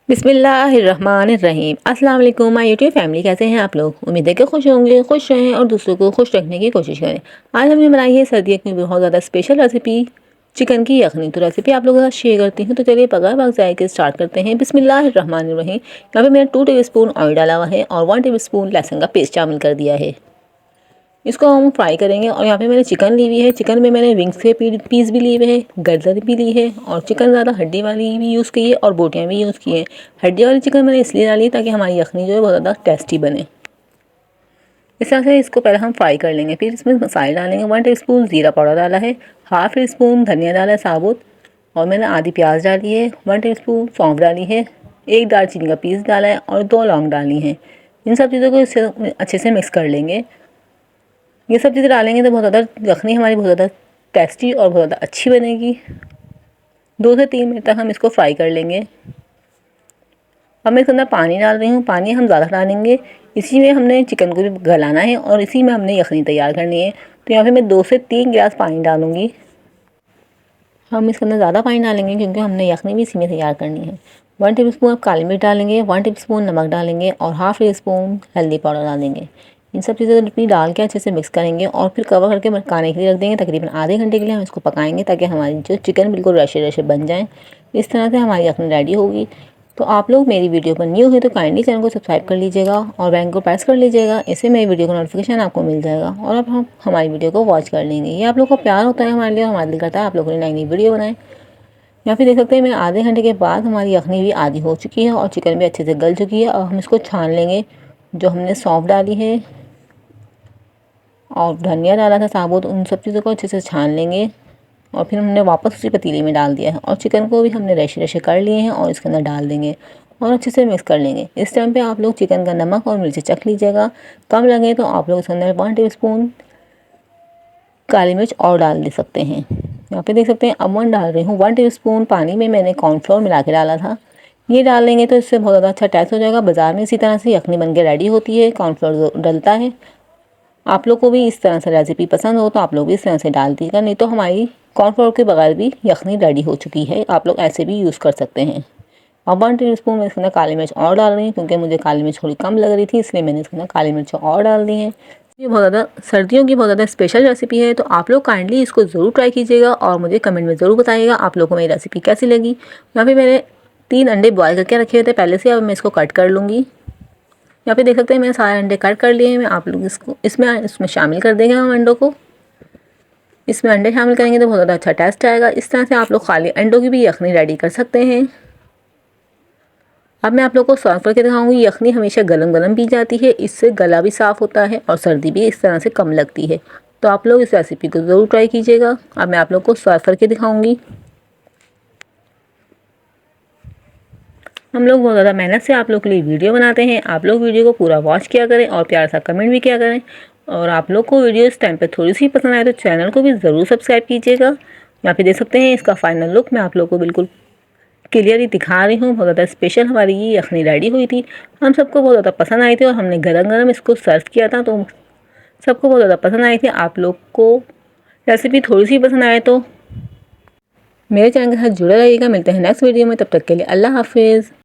बिस्मिल्लाहिर्रहमानिर्रहीम। अस्सलाम वालेकुम माय यूट्यूब फैमिली, कैसे हैं आप लोग। उम्मीद है कि खुश होंगे, खुश रहें और दूसरों को खुश रखने की कोशिश करें। आज हमने बनाई है सर्दियों की बहुत ज़्यादा स्पेशल रेसिपी चिकन की यखनी। तो रेसिपी आप लोगों के साथ शेयर करती हूँ। तो चलिए बगैर वक्त ज़ाये के स्टार्ट करते हैं। बिस्मिल्लाहिर्रहमानिर्रहीम। यहाँ पे मैंने 2 टेबलस्पून ऑयल डाला हुआ है और 1 टेबलस्पून लहसुन का पेस्ट शामिल कर दिया है। इसको हम फ्राई करेंगे। और यहाँ पे मैंने चिकन ली हुई है। चिकन में मैंने विंग्स के पीस भी लिए हुए हैं, गर्दन भी ली है और चिकन ज़्यादा हड्डी वाली भी यूज़ की है और बोटियाँ भी यूज़ की हैं। हड्डी वाली चिकन मैंने इसलिए डाली ताकि हमारी यखनी जो है बहुत ज़्यादा टेस्टी बने। इस तरह से इसको पहले हम फ्राई कर लेंगे। फिर इसमें मसाले डालेंगे। 1 टीस्पून ज़ीरा पाउडर डाला है, हाफ टी स्पून धनिया डाला है साबुत, और मैंने आधी प्याज डाली है, 1 टीस्पून सौंफ डाली है, 1 दालचीनी का पीस डाला है और 2 लौंग डाली हैं। इन सब चीज़ों को अच्छे से मिक्स कर लेंगे। ये सब चीज़ें डालेंगे तो बहुत ज़्यादा यखनी हमारी बहुत ज़्यादा टेस्टी और बहुत ज़्यादा अच्छी बनेगी। 2 से 3 मिनट तक हम इसको फ्राई कर लेंगे। अब मैं इसके अंदर पानी डाल रही हूँ। पानी हम ज़्यादा डालेंगे, इसी में हमने चिकन को भी गलाना है और इसी में हमने यखनी तैयार करनी है। तो यहाँ पे मैं 2 से 3 गिलास पानी डालूँगी। हम इसके अंदर ज़्यादा पानी डालेंगे क्योंकि हमने यखनी भी इसी में तैयार करनी है। 1 टेबलस्पून आप काली मिर्च डालेंगे, 1 टेबलस्पून नमक डालेंगे और हाफ टी स्पून हल्दी पाउडर डालेंगे। इन सब चीज़ों को डाल के अच्छे से मिक्स करेंगे और फिर कवर करके पकाने के लिए रख देंगे। तकरीबन आधे घंटे के लिए हम इसको पकाएंगे ताकि हमारी जो चिकन बिल्कुल रशे रशे बन जाएँ। इस तरह से हमारी यखनी रेडी होगी। तो आप लोग मेरी वीडियो पर न्यू है तो काइंडली चैनल को सब्सक्राइब कर लीजिएगा और बेल को प्रेस कर लीजिएगा। इससे मेरी वीडियो का नोटिफिकेशन आपको मिल जाएगा और अब हम हमारी वीडियो को वॉच कर लेंगे। ये आप लोग का प्यार होता है हमारे लिए और हमारा दिल करता है आप लोगों ने नई नई वीडियो बनाएं। यहाँ पे देख सकते हैं मैं आधे घंटे के बाद हमारी यखनी भी आधी हो चुकी है और चिकन भी अच्छे से गल चुकी है। और हम इसको छान लेंगे। जो हमने सौंफ डाली है और धनिया डाला था साबुत, उन सब चीज़ों को अच्छे से छान लेंगे और फिर हमने वापस उसी पतीले में डाल दिया है और चिकन को भी हमने रेशे रेशे कर लिए हैं और इसके अंदर डाल देंगे और अच्छे से मिक्स कर लेंगे। इस टाइम पे आप लोग चिकन का नमक और मिर्ची चख लीजिएगा। कम लगे तो आप लोग इसके अंदर 1 टीस्पून काली मिर्च और डाल दे सकते हैं। यहाँ पे देख सकते हैं अब 1 डाल रही हूँ। 1 टीस्पून पानी में मैंने कॉर्नफ्लोर मिला के डाला था। ये डाल लेंगे तो इससे बहुत ज़्यादा अच्छा टेस्ट हो जाएगा। बाज़ार में इसी तरह से यखनी बन के रेडी होती है, कॉर्नफ्लोर डलता है। आप लोग को भी इस तरह से रेसिपी पसंद हो तो आप लोग भी इस तरह से डाल दीजिएगा, नहीं तो हमारी कॉर्नफ्लोर के बगैर भी यखनी रेडी हो चुकी है। आप लोग ऐसे भी यूज़ कर सकते हैं। अब 1 टीस्पून मैं इसके अंदर काली मिर्च और डाल रही हूँ क्योंकि मुझे काली मिर्च थोड़ी कम लग रही थी, इसलिए मैंने इसके अंदर काली मिर्च और डाल दी है। ये बहुत ज़्यादा सर्दियों की बहुत ज़्यादा स्पेशल रेसिपी है, तो आप लोग काइंडली इसको ज़रूर ट्राई कीजिएगा और मुझे कमेंट में ज़रूर बताइएगा आप लोगों को मेरी रेसिपी कैसी लगी। यहाँ पे मैंने 3 अंडे बॉयल करके रखे हुए थे पहले से। अब मैं इसको कट कर लूँगी। यहाँ पे देख सकते हैं मैंने सारे अंडे कट कर लिए हैं। मैं आप लोग इसको इसमें शामिल कर देंगे। हम अंडों को इसमें अंडे शामिल करेंगे तो बहुत ज़्यादा अच्छा टेस्ट आएगा। इस तरह से आप लोग खाली अंडों की भी यखनी रेडी कर सकते हैं। अब मैं आप लोग को सर्व करके दिखाऊंगी। यखनी हमेशा गरम गरम पी जाती है, इससे गला भी साफ़ होता है और सर्दी भी इस तरह से कम लगती है। तो आप लोग इस रेसिपी को ज़रूर ट्राई कीजिएगा। अब मैं आप लोग को सर्व करके दिखाऊंगी। हम लोग बहुत ज़्यादा मेहनत से आप लोग के लिए वीडियो बनाते हैं। आप लोग वीडियो को पूरा वॉच किया करें और प्यार सा कमेंट भी किया करें। और आप लोग को वीडियो इस टाइम पे थोड़ी सी पसंद आए तो चैनल को भी ज़रूर सब्सक्राइब कीजिएगा। यहाँ पे देख सकते हैं इसका फाइनल लुक मैं आप लोग को बिल्कुल क्लियरली दिखा रही हूँ। बहुत ज़्यादा स्पेशल हमारी ये यखनी रेडी हुई थी। हम सबको बहुत ज़्यादा पसंद आई थी और हमने गरम गरम इसको सर्व किया था तो सबको बहुत ज़्यादा पसंद आई थी। आप लोग को रेसिपी थोड़ी सी पसंद आए तो मेरे चैनल के साथ जुड़े रहिएगा। मिलते हैं नेक्स्ट वीडियो में, तब तक के लिए अल्लाह हाफिज़।